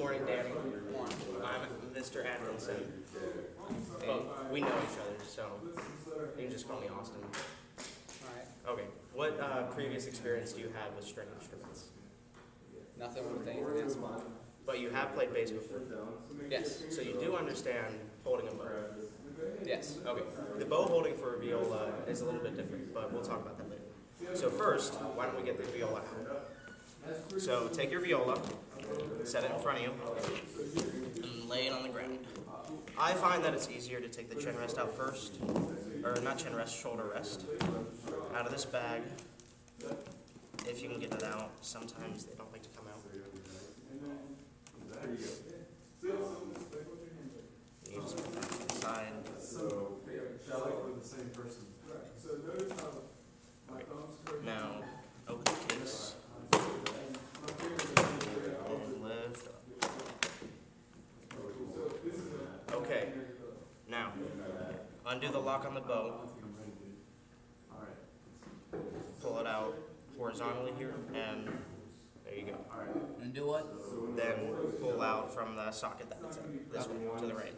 morning, Danny. I'm Mr. Atkinson. But we know each other, so you can just call me Austin. Alright. Okay. What previous experience do you have with string instruments? Nothing with anything else. But you have played bass before. Yes. So you do understand holding a bow. Yes. Okay. The bow holding for a viola is a little bit different, but we'll talk about that later. So first, why don't we get the viola out? So take your viola, set it in front of you, and lay it on the ground. I find that it's easier to take the chin rest out first, or not chin rest, shoulder rest, out of this bag. If you can get it out, sometimes they don't like to come out. You just put that to the side. So, shall I with the same person? Okay. Now, open the case. And lift up. Okay. Now, undo the lock on the bow. Pull it out horizontally here, and there you go. And do what? Then pull out from the socket that it's in, this way, to the right.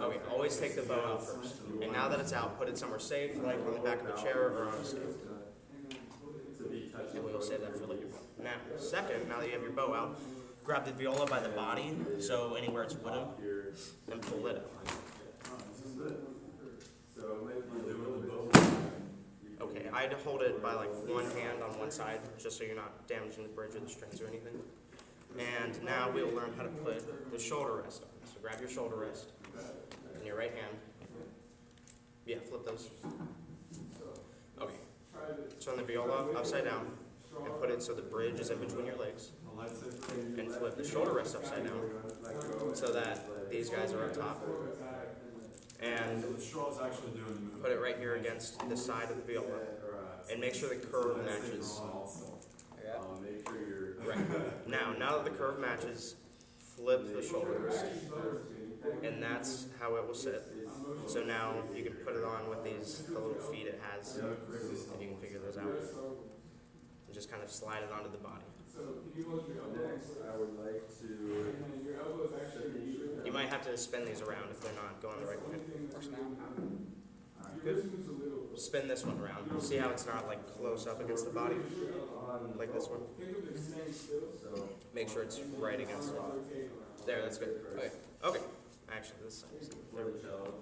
Okay, always take the bow out first. And now that it's out, put it somewhere safe, like on the back of a chair or on a stand. And we'll save that for later. Now, second, now that you have your bow out, grab the viola by the body, so anywhere it's wooden, and pull it out. Okay, I'd hold it by like one hand on one side, just so you're not damaging the bridge or the strings or anything. And now we'll learn how to put the shoulder rest on. So grab your shoulder rest in your right hand. Yeah, flip those. Okay. Turn the viola upside down and put it so the bridge is in between your legs. And flip the shoulder rest upside down so that these guys are up top. And put it right here against the side of the viola. And make sure the curve matches. Right. Now that the curve matches, flip the shoulder rest. And that's how it will sit. So now you can put it on with the little feet it has, if you can figure those out. And just kind of slide it onto the body. I would like to. You might have to spin these around if they're not going the right way. Works now. Good. Spin this one around. See how it's not like close up against the body? Like this one? Make sure it's right against it. There, that's good. Okay. Okay. Actually, this side. There we go.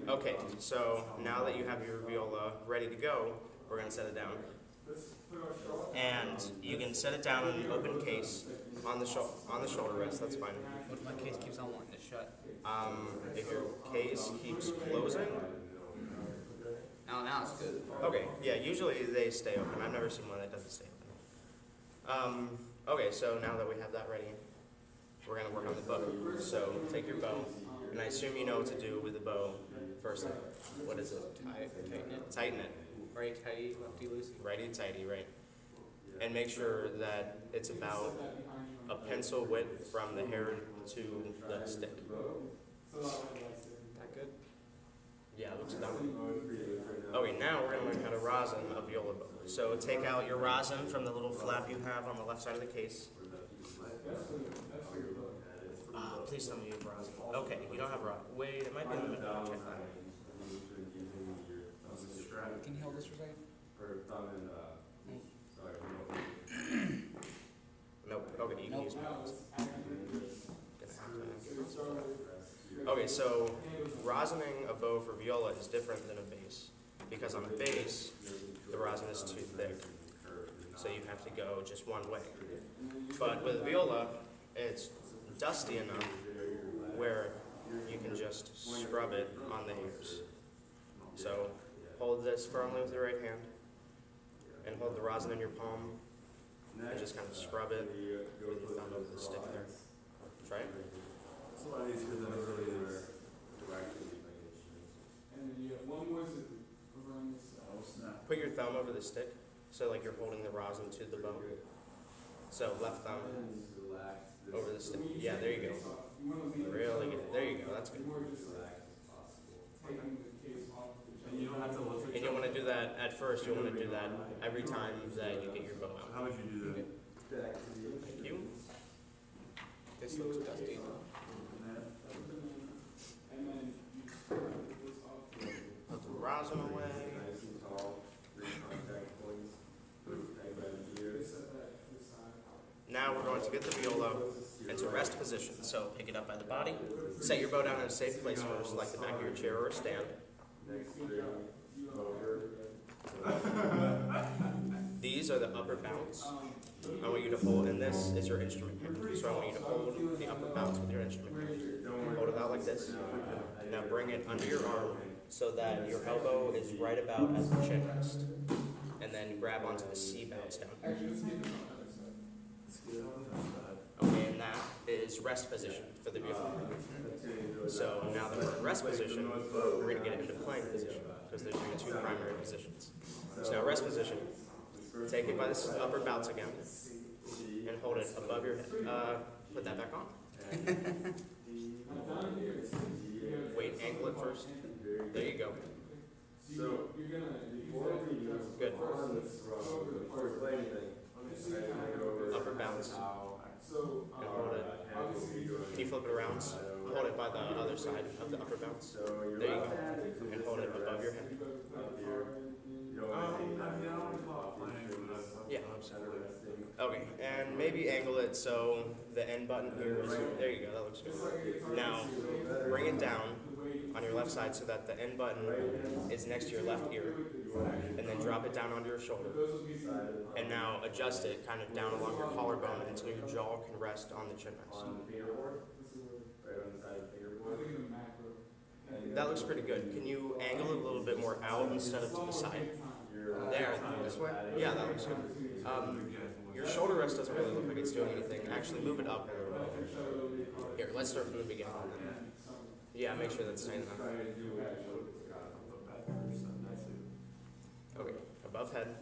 Okay, so now that you have your viola ready to go, we're going to set it down. And you can set it down in an open case on the shoulder rest, that's fine. What if my case keeps on wanting to shut? If your case keeps closing. Now it's good. Okay, yeah, usually they stay open. I've never seen one that doesn't stay open. Okay, so now that we have that ready, we're going to work on the bow. So take your bow, and I assume you know what to do with the bow. First, what is it? Tighten it. Tighten it. Righty tighty, lefty loosey. Righty tighty, right. And make sure that it's about a pencil width from the hair to the stick. That good? Yeah, it looks done. Okay, now we're going to learn how to rosin a viola bow. So take out your rosin from the little flap you have on the left side of the case. Please tell me you have rosin. Okay, you don't have rosin. Wait, it might be in the middle. Check that. Can you hold this for a second? Nope. Okay, you can use mine. Okay, so rosining a bow for viola is different than a bass, because on a bass, the rosin is too thick, so you have to go just one way. But with a viola, it's dusty enough where you can just scrub it on the hairs. So hold this firmly with your right hand, and hold the rosin in your palm, and just kind of scrub it with your thumb over the stick there. Try it. It's a lot easier than it really is. Put your thumb over the stick, so like you're holding the rosin to the bow. So left thumb over the stick. Yeah, there you go. Really good. There you go. That's good. And you don't have to look at. And you want to do that at first. You want to do that every time that you get your bow out. How would you do that? Thank you. This looks dusty. Put the rosin away. Now we're going to get the viola into rest position. So pick it up by the body. Set your bow down in a safe place first, like the back of your chair or a stand. These are the upper bounds. I want you to hold, and this is your instrument hand. So I want you to hold the upper bounds with your instrument hand. Hold it out like this. Now bring it under your arm so that your elbow is right about at the chin rest. And then grab onto the C bounce down here. Okay, and that is rest position for the viola. So now that we're in rest position, we're going to get into playing position because there's your two primary positions. So now rest position, take it by the upper bounce again and hold it above your head. Put that back on. Wait, angle it first. There you go. Good. Upper bounce. And hold it. Can you flip it around? Hold it by the other side of the upper bounce. There you go. And hold it above your head. Yeah. Okay, and maybe angle it so the end button here is, there you go, that looks good. Now, bring it down on your left side so that the end button is next to your left ear, and then drop it down onto your shoulder. And now adjust it kind of down along your collarbone until your jaw can rest on the chin rest. That looks pretty good. Can you angle it a little bit more out instead of to the side? There, this way? Yeah, that looks good. Your shoulder rest doesn't really look like it's doing anything. Actually, move it up a little bit. Here, let's start from the beginning. Yeah, make sure that's tight enough. Okay, above head,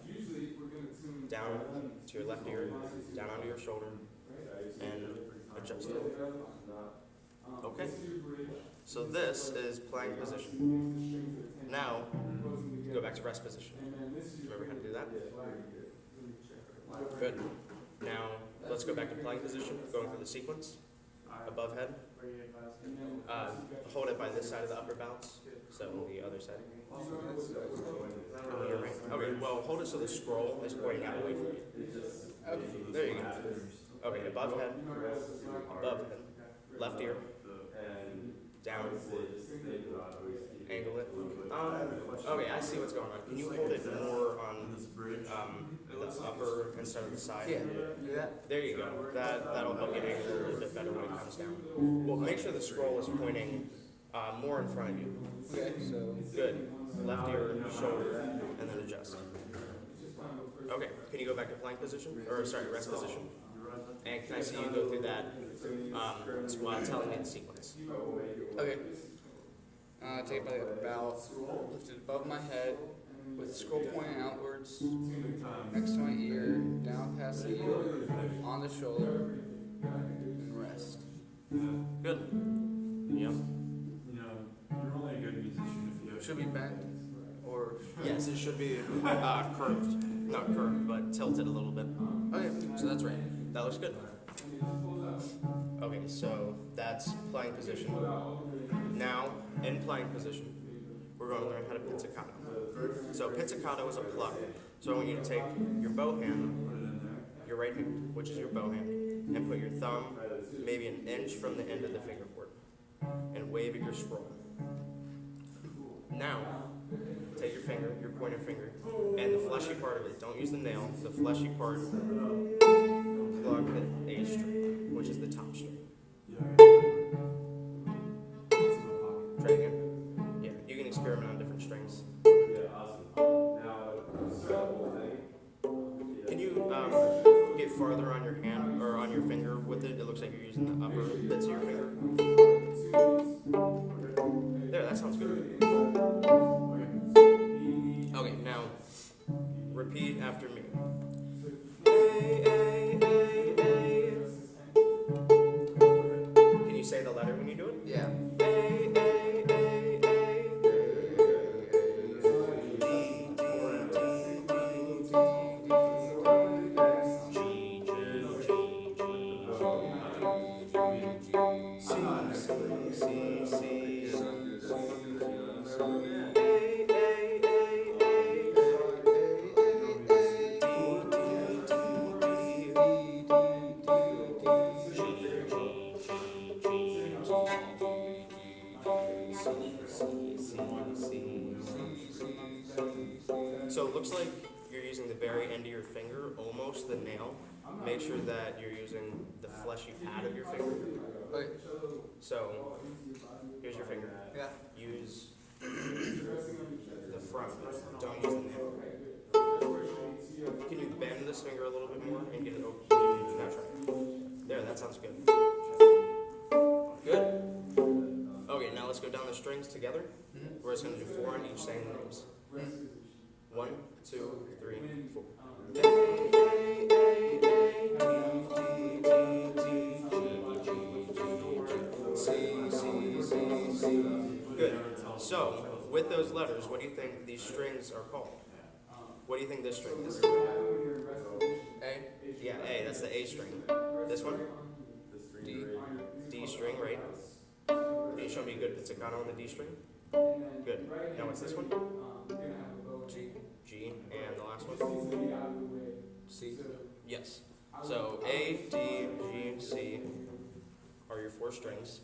down to your left ear, down onto your shoulder, and adjust it. Okay, so this is playing position. Now, go back to rest position. Remember how to do that? Good. Now, let's go back to playing position, going through the sequence. Above head. Hold it by this side of the upper bounce, so the other side. You're right. Okay, well, hold it so the scroll is pointing out away from you. Okay, there you go. Okay, above head, left ear, down, angle it. Okay, I see what's going on. Can you hold it more on the upper instead of the side? Yeah, do that. There you go. That'll help you angle it a little bit better when it comes down. Well, make sure the scroll is pointing more in front of you. Okay, so. Good. Left ear, shoulder, and then adjust. Okay, can you go back to plank position? Or, sorry, rest position? And can I see you go through that while telling me the sequence? Okay. Take it by the upper lift it above my head, with the scroll pointing outwards, next to my ear, down past the ear, on the shoulder, and rest. Good. Yep. You know, you're only a good musician if you Should be bent, or Yes, it should be curved. Not curved, but tilted a little bit. okay, so that's right. That looks good. Okay, so that's playing position. Now, in playing position, we're going to learn how to pizzicato. So pizzicato is a pluck. So I want you to take your bow hand, your right hand, which is your bow hand, and put your thumb maybe an inch from the end of the fingerboard, and wave at your scroll. Now, take your finger, your pointer finger, and the fleshy part of it, don't use the nail, the fleshy part, plug the A string, which is the top string. Try again. Yeah, you can experiment on different strings. Can you get farther on your hand, or on your finger with it? It looks like you're using the upper bits of your finger. There, that sounds good. Okay, now, repeat after me. A, A, A, A. Can you say the letter when you do it? Yeah. A, A, A, A. G, G, So it looks like you're using the very end of your finger, almost the nail. Make sure that you're using the fleshy pad of your finger. Okay. So here's your finger. Yeah. Use the front. Don't use the nail. Can you bend this finger a little bit more and get it open? Now try. There, that sounds good. Good. Okay, now let's go down the strings together. We're just going to do 4 on each, saying the names. 1, 2, 3, 4. A, A, A, A, D, D, D, G, G, G, C, C, C, C. Good. So, with those letters, what do you think these strings are called? What do you think this string is? A. Yeah, A. That's the A string. This one? D. D string, right? Can you show me a good pizzicato on the D string? Good. Now what's this one? G. G. And the last one? C. Yes. So A, D, G, C are your 4 strings.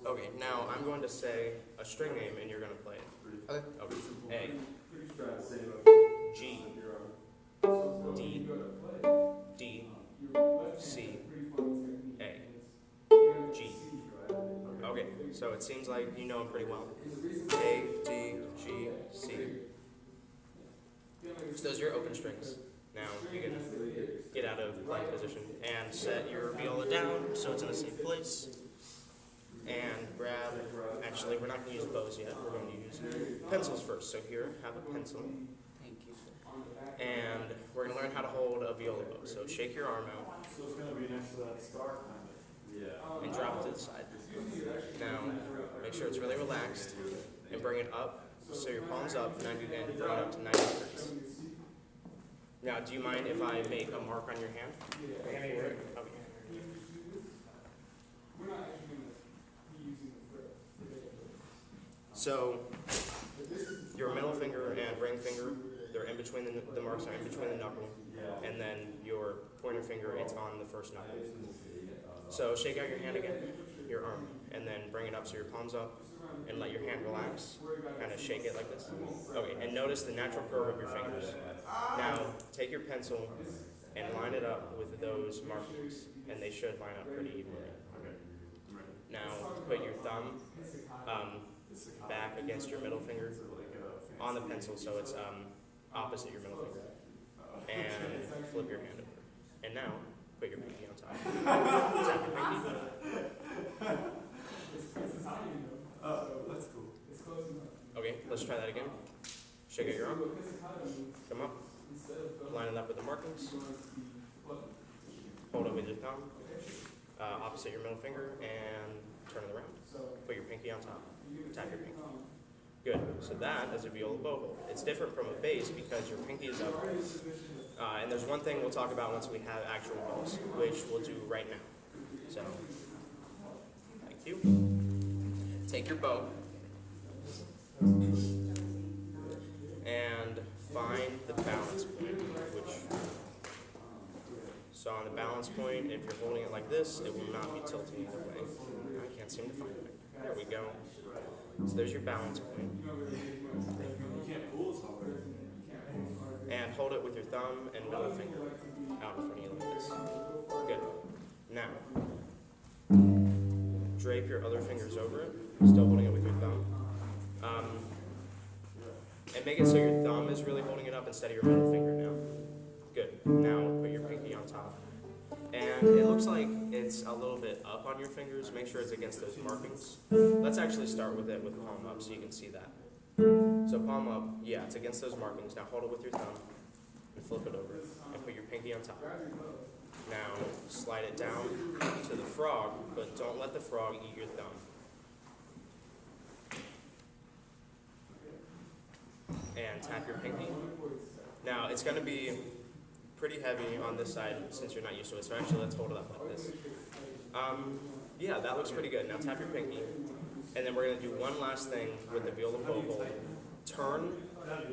Okay, now I'm going to say a string name and you're going to play it. Okay. Okay. A, G, D, D, C, A, G. Okay, so it seems like you know them pretty well. A, D, G, C. So those are your open strings. Now you can get out of playing position and set your viola down so it's in a safe place. And grab, actually we're not going to use bows yet, we're going to use pencils first. So here, have a pencil. Thank you. And we're going to learn how to hold a viola bow. So shake your arm out So it's gonna be next to that star kind of. Yeah. and drop it to the side. Now, make sure it's really relaxed and bring it up. So your palm's up, 90 and bring it up to 90 degrees. Now, do you mind if I make a mark on your hand? Okay. So, your middle finger and ring finger, they're in between the marks are in between the knuckle, and then your pointer finger, it's on the first knuckle. So shake out your hand again, your arm, and then bring it up so your palm's up, and let your hand relax. Kind of shake it like this. Okay, and notice the natural curve of your fingers. Now, take your pencil and line it up with those markings, and they should line up pretty evenly. Now, put your thumb back against your middle finger on the pencil so it's opposite your middle finger. And flip your hand over. And now, put your pinky on top. Tap your pinky. That's cool. Okay, let's try that again. Shake out your arm. Come up. Line it up with the markings. Hold it with your thumb. Opposite your middle finger and turn it around. Put your pinky on top. Tap your pinky. Good. So that is a viola bow hold. It's different from a bass because your pinky is up. And there's one thing we'll talk about once we have actual bows, which we'll do right now. So, thank you. Take your bow and find the balance point, so on the balance point, if you're holding it like this, it will not be tilting either way. I can't seem to find it. There we go. So there's your balance point. You can't pull as hard. And hold it with your thumb and middle finger out in front of you like this. Good. Now, drape your other fingers over it, still holding it with your thumb. And make it so your thumb is really holding it up instead of your middle finger now. Good. Now put your pinky on top. And it looks like it's a little bit up on your fingers. Make sure it's against those markings. Let's actually start with it with palm up so you can see that. So palm up, yeah, it's against those markings. Now hold it with your thumb and flip it over and put your pinky on top. Now slide it down to the frog, but don't let the frog eat your thumb. And tap your pinky. Now it's going to be pretty heavy on this side since you're not used to it, so actually let's hold it up like this. Yeah, that looks pretty good. Now tap your pinky, and then we're going to do one last thing with the viola bow hold. Turn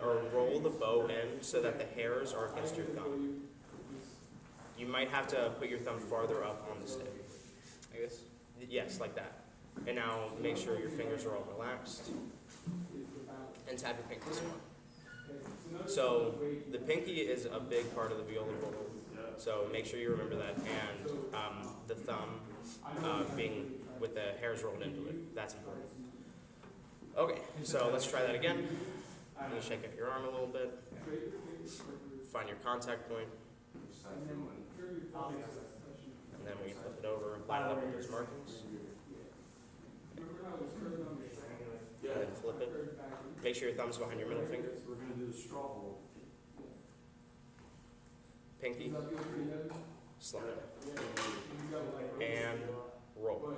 or roll the bow in so that the hairs are against your thumb. You might have to put your thumb farther up on the stick. I guess? Yes, like that. And now make sure your fingers are all relaxed. and tap your pinky some more. So the pinky is a big part of the viola bowl. So make sure you remember that, and the thumb being with the hairs rolled into it. That's important. Okay, so let's try that again. You can shake up your arm a little bit. Find your contact point. And then we flip it over and line it up with those markings. And then flip it. Make sure your thumb's behind your middle finger. We're going to do the straw hole. Pinky. Slide. And roll.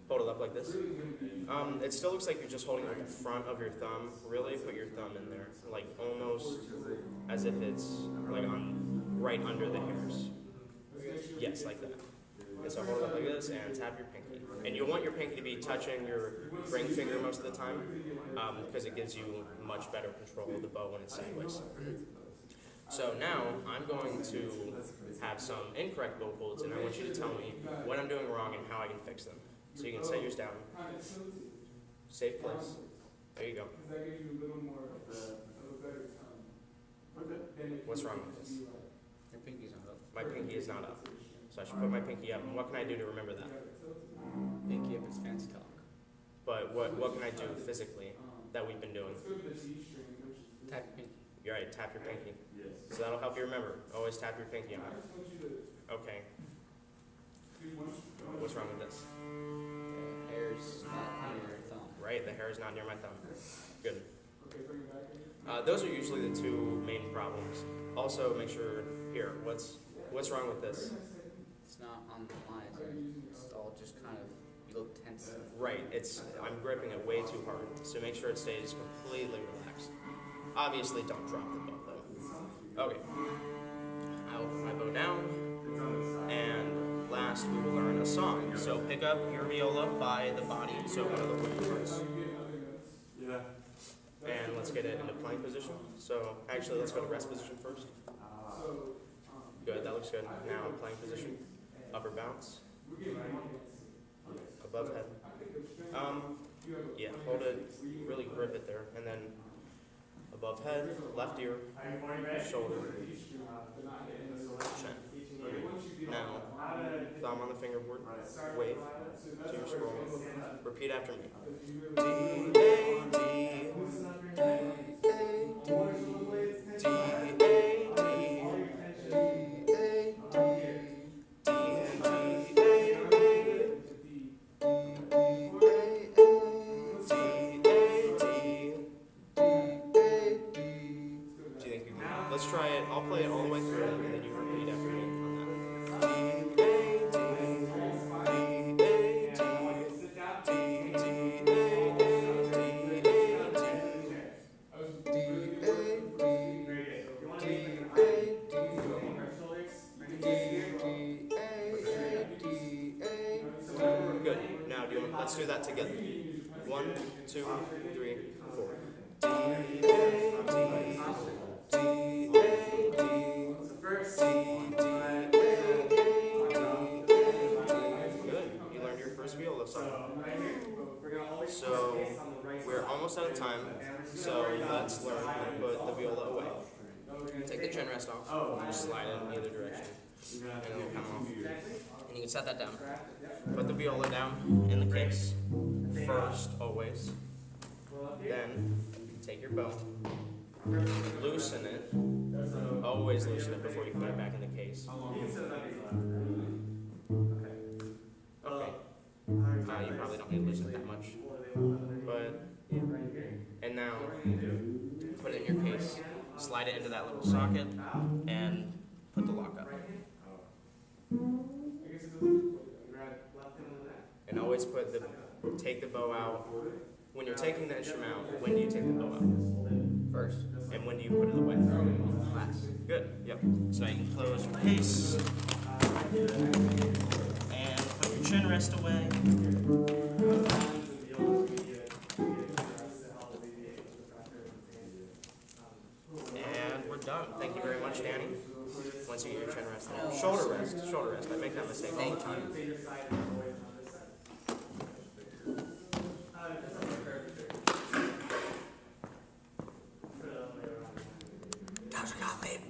Hold it up like this. It still looks like you're just holding it with the front of your thumb. Really put your thumb in there, like almost as if it's like on right under the hairs. Yes, like that. And so hold it up like this and tap your pinky. And you'll want your pinky to be touching your ring finger most of the time because it gives you much better control of the bow when it's sideways. So now I'm going to have some incorrect bow holds, and I want you to tell me what I'm doing wrong and how I can fix them. So you can set yours down. Safe place. There you go. What's wrong with this? Your pinky's not up. My pinky is not up. So I should put my pinky up. And what can I do to remember that? Pinky up is fancy talk. But what can I do physically that we've been doing? Tap your pinky. You're right, tap your pinky. So that'll help you remember. Always tap your pinky on it. Okay. What's wrong with this? The hair's not near your thumb. Right, the hair is not near my thumb. Good. Those are usually the two main problems. Also, make sure here. What's wrong with this? It's not on the lines. It's all just kind of, you look tense. Right. I'm gripping it way too hard. So make sure it stays completely relaxed. Obviously, don't drop the bow though. Okay. I'll put my bow down, and last we will learn a song. So pick up your viola by the body, so one of the wood parts. Yeah. And let's get it into playing position. So actually, let's go to rest position first. Good, that looks good. Now playing position. Upper bounce. Above head. Yeah, hold it, really grip it there, and then above head, left ear, shoulder, chin. Now, thumb on the fingerboard, wave to your scroll. Repeat after me. D, A, D, D, A, D, D, A, D, D, A, let's try it. I'll play it all the way through, and then you repeat after me on that. D, A, D, D, A, D, D, D, Good. Now, let's do that together. 1, 2, 3, 4. D, A, D, D, A, D, Good. You learned your first viola song. So we're almost out of time. So let's learn how to put the viola away. Take the chin rest off. Just slide it in either direction, and it'll come off. And you can set that down. Put the viola down in the case first, always. Then take your bow. Loosen it. Always loosen it before you put it back in the case. Okay. You probably don't need to loosen it that much. But, yeah. And now, put it in your case. Slide it into that little socket, and put the lock up. And always take the bow out. When you're taking the instrument out, when do you take the bow out? First. And when do you put it away? Last. Good. Yep. So now you can close your case and put your chin rest away. And we're done. Thank you very much, Danny. Once you get your chin rest. Shoulder rest. Shoulder rest. I make that mistake all the time.